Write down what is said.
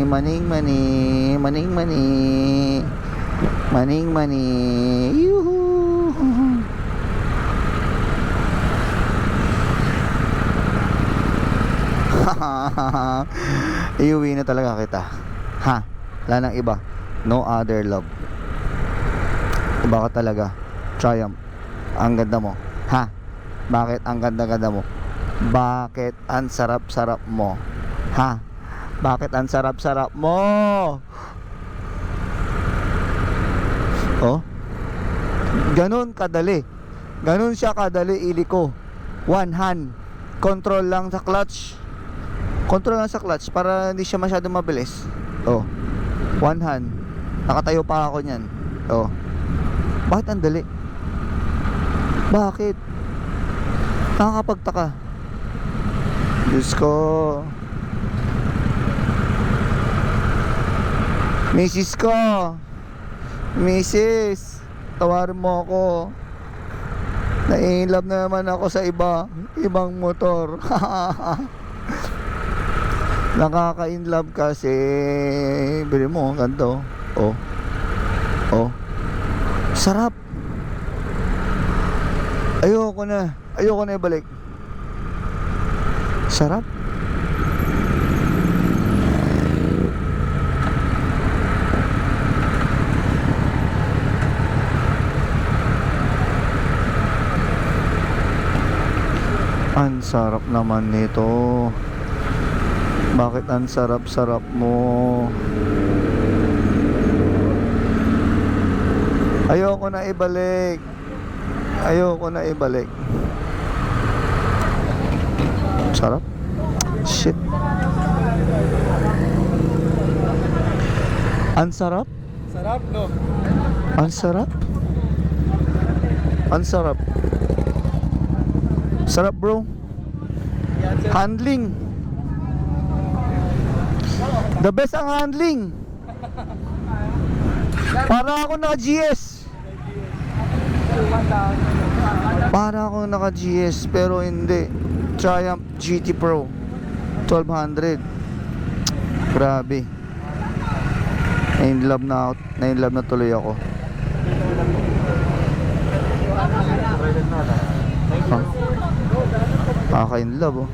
maning mani, maning mani, maning mani. Yuhu. Iuwi na talaga kita. Ha? Wala nang iba. No other love. Iba ka talaga. Triumph. Ang ganda mo. Ha? Bakit ang ganda-ganda mo? Bakit ang sarap-sarap mo? Ha? Bakit ang sarap-sarap mo? Oh? Ganun kadali. Ganun siya kadali, iliko. One hand. Control lang sa clutch. Control lang sa clutch para hindi siya masyadong mabilis. Oh. One hand. Nakatayo pa ako niyan. Oh. Bakit ang dali? Bakit? Nakakapagtaka. Diyos ko. Mrs. ko. Mrs. Tawarin mo ako. Na-inlove na naman ako sa ibang motor. Nakaka-inlove kasi. Bili mo, ganito. Oh. Oh. Sarap. Ayoko na ibalik. Sarap. Ang sarap naman nito. Bakit ang sarap-sarap mo? Ayoko na ibalik. Ayoko na ibalik. Sarap. Shit. Ang sarap. Sarap, no? Ang sarap. Ang sarap. Sarap, bro. Handling. The best ang handling. Para ako naka-GS. Para ako naka-GS pero hindi. Triumph GT Pro 1200. Grabe. Na-inlove na tuloy ako. Huh? Nakaka-inlove, oh.